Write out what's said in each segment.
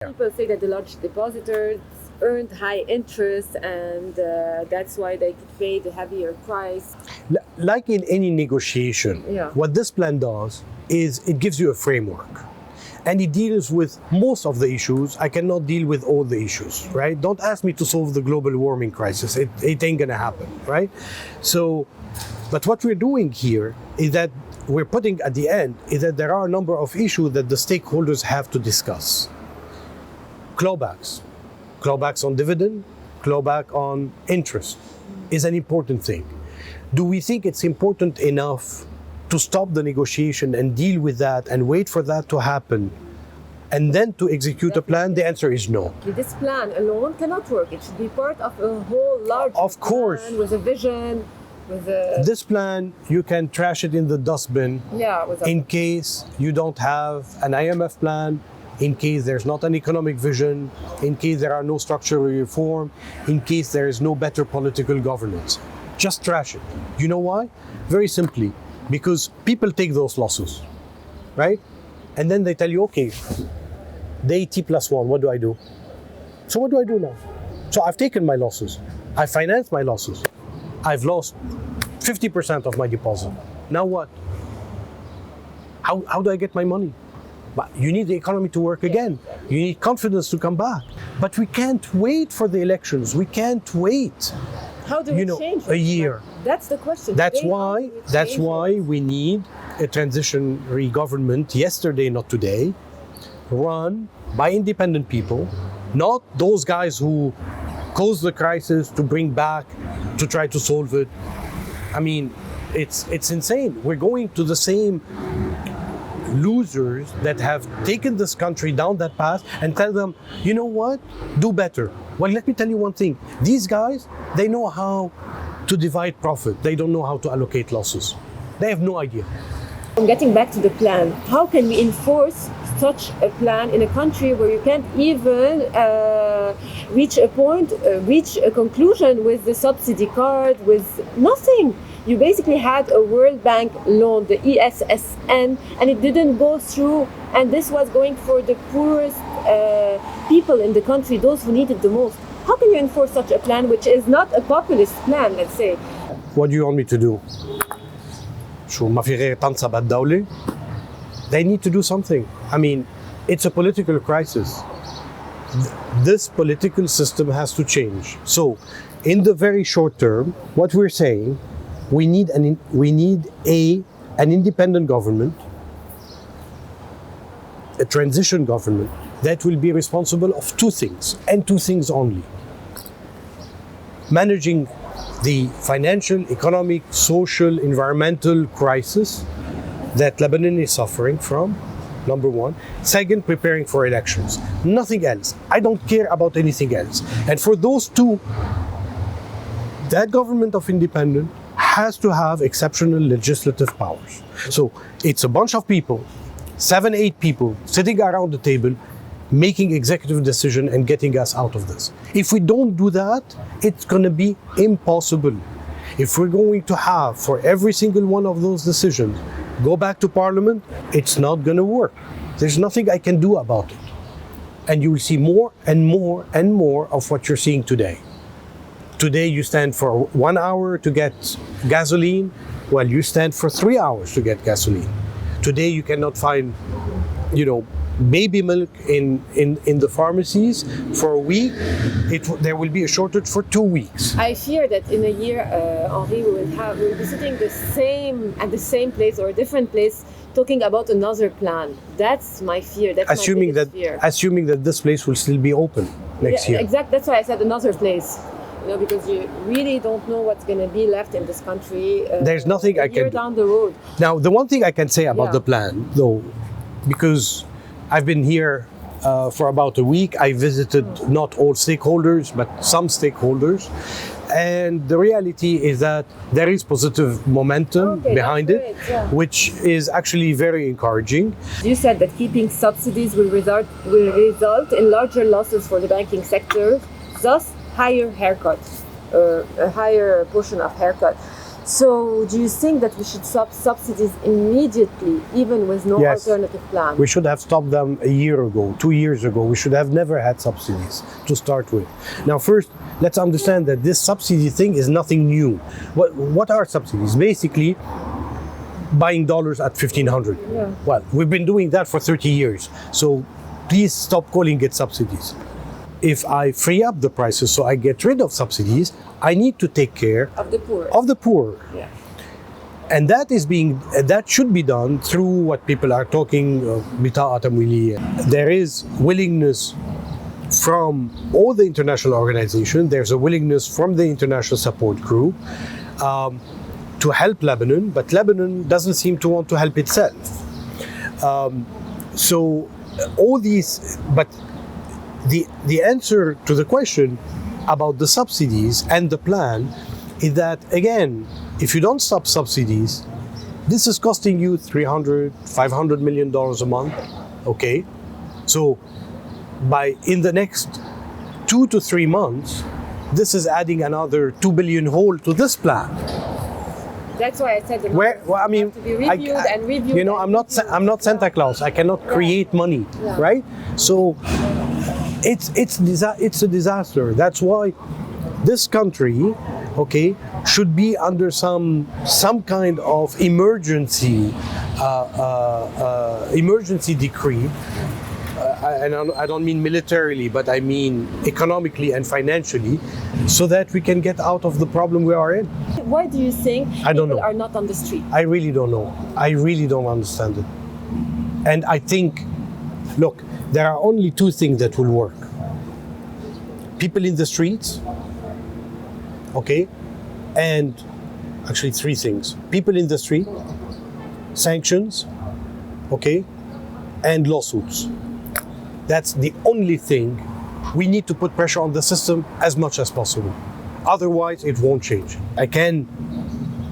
People say that the large depositors earned high interest and that's why they could pay the heavier price. Like in any negotiation, what this plan does is it gives you a framework. And it deals with most of the issues. I cannot deal with all the issues, right? Don't ask me to solve the global warming crisis. It ain't gonna happen, right? So, but what we're doing here is that we're putting at the end is that there are a number of issues that the stakeholders have to discuss. Clawbacks on dividend, clawback on interest is an important thing. Do we think it's important enough to stop the negotiation and deal with that and wait for that to happen and then to execute a plan? The answer is no. This plan alone cannot work. It should be part of a whole large plan with a vision, with a... This plan, you can trash it in the dustbin in case you don't have an IMF plan, in case there's not an economic vision, in case there are no structural reform, in case there is no better political governance. Just trash it. You know why? Very simply, because people take those losses, right? And then they tell you, okay, day T+1, what do I do? So what do I do now? So I've taken my losses. I financed my losses. I've lost 50% of my deposit. Now what? How do I get my money? But you need the economy to work again. You need confidence to come back. But we can't wait for the elections. We can't wait. How do we change a year? That's the question. That's why we need a transitionary government yesterday, not today, run by independent people, not those guys who caused the crisis to bring back, to try to solve it. I mean, it's insane. We're going to the same losers that have taken this country down that path and tell them, you know what, do better. Well, let me tell you one thing. These guys, they know how to divide profit. They don't know how to allocate losses. They have no idea. Getting back to the plan, how can we enforce such a plan in a country where you can't even reach a conclusion with the subsidy card, with nothing? You basically had a World Bank loan, the ESSN, and it didn't go through, and this was going for the poorest people in the country, those who need it the most. How can you enforce such a plan, which is not a populist plan, let's say? What do you want me to do? They need to do something. I mean, it's a political crisis. This political system has to change. So, in the very short term, what we're saying, we need an independent government, a transition government that will be responsible of two things, and two things only. Managing the financial, economic, social, environmental crisis that Lebanon is suffering from, number one. Second, preparing for elections. Nothing else. I don't care about anything else. And for those two, that government of independence has to have exceptional legislative powers. So it's a bunch of people, 7, 8 people sitting around the table, making executive decision and getting us out of this. If we don't do that, it's going to be impossible. If we're going to have, for every single one of those decisions, go back to Parliament, it's not going to work. There's nothing I can do about it. And you will see more and more and more of what you're seeing today. Today you stand for 1 hour to get gasoline, well, you stand for 3 hours to get gasoline. Today you cannot find, baby milk in the pharmacies for a week. There will be a shortage for 2 weeks. I fear that in a year, Henri, we'll be sitting at the same place or a different place talking about another plan. That's my fear. That's assuming my biggest fear. Assuming that this place will still be open next year. Exactly. That's why I said another place. Because you really don't know what's going to be left in this country. There's nothing I can do down the road. Now, the one thing I can say about the plan, though, because I've been here for about a week, I visited not all stakeholders, but some stakeholders. And the reality is that there is positive momentum behind it, which is actually very encouraging. You said that keeping subsidies will result in larger losses for the banking sector, thus higher haircut, a higher portion of haircut. So do you think that we should stop subsidies immediately, even with no Yes. alternative plan? We should have stopped them a year ago, 2 years ago. We should have never had subsidies to start with. Now, first, let's understand that this subsidy thing is nothing new. What are subsidies? Basically, buying dollars at 1,500. Yeah. Well, we've been doing that for 30 years. So please stop calling it subsidies. If I free up the prices so I get rid of subsidies, I need to take care Of the poor. of the poor. Yeah. And that should be done through what people are talking بطاقة تمويلية. There is willingness from all the international organizations. There's a willingness from the international support group to help Lebanon, but Lebanon doesn't seem to want to help itself. So all these, but the answer to the question about the subsidies and the plan is that, again, if you don't stop subsidies, this is costing you $300, $500 million a month, okay? So in the next 2 to 3 months, this is adding another 2 billion hole to this plan. That's why I said the Where, well, I mean, have to be reviewed and reviewed. you know, and reviewed. I'm not Santa Claus. I cannot create money, right? So it's a disaster. That's why this country, okay, should be under some kind of emergency decree. And I don't mean militarily, but I mean economically and financially, so that we can get out of the problem we are in. Why do you think I don't people know. are not on the street? I really don't know. I really don't understand it. And I think, look, there are only 2 things that will work. People in the streets, okay? And actually 3 things. People in the street, sanctions, okay? And lawsuits. That's the only thing. We need to put pressure on the system as much as possible. Otherwise, it won't change. I can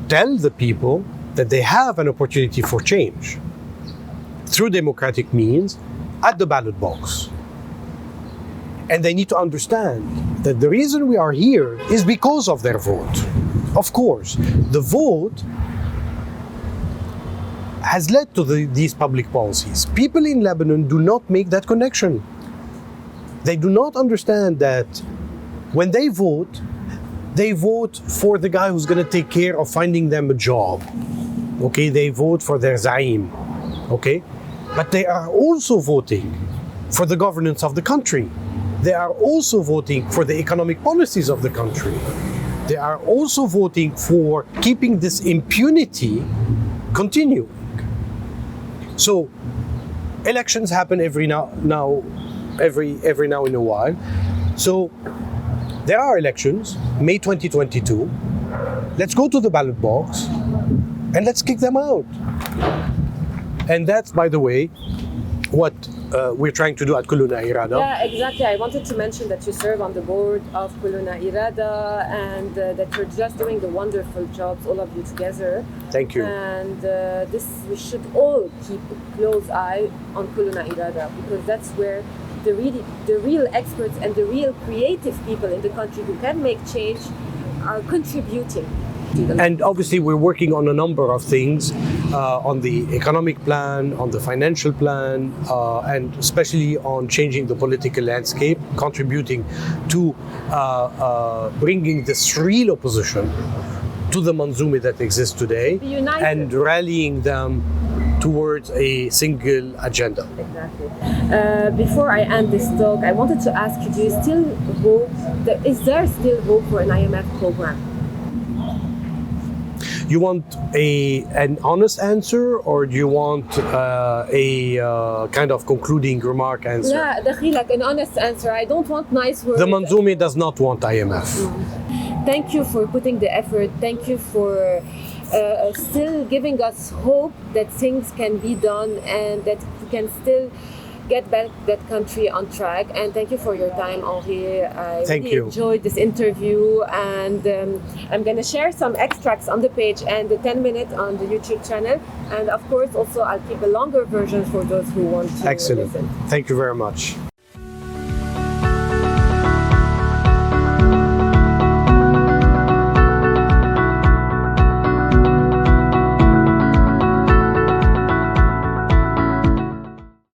tell the people that they have an opportunity for change through democratic means at the ballot box. And they need to understand that the reason we are here is because of their vote. Of course, the vote has led to these public policies. People in Lebanon do not make that connection. They do not understand that when they vote for the guy who's going to take care of finding them a job. Okay, they vote for their zaim. Okay, but they are also voting for the governance of the country. They are also voting for the economic policies of the country. They are also voting for keeping this impunity continuing. So, elections happen every now in a while. So, there are elections, May 2022. Let's go to the ballot box and let's kick them out. And that's, by the way, what we're trying to do at Kuluna Irada. Yeah, exactly. I wanted to mention that you serve on the board of Kuluna Irada and that you're just doing the wonderful jobs, all of you together. Thank you. And we should all keep a close eye on Kuluna Irada, because that's where the real experts and the real creative people in the country who can make change are contributing. And obviously we're working on a number of things, on the economic plan, on the financial plan, and especially on changing the political landscape, contributing to bringing this real opposition to the manzumi that exists today, and rallying them towards a single agenda. Exactly. Before I end this talk, I wanted to ask you, do you still hope, is there still hope for an IMF program? You want an honest answer, or do you want a kind of concluding remark answer? Yeah, like an honest answer. I don't want nice words. The Manzumi does not want IMF. Thank you for putting the effort. Thank you for still giving us hope that things can be done and that we can still get back that country on track. And thank you for your time, Henri. I really enjoyed this interview, and I'm going to share some extracts on the page and the 10-minute on the YouTube channel. And of course, also I'll keep a longer version for those who want to Excellent. listen. Thank you very much.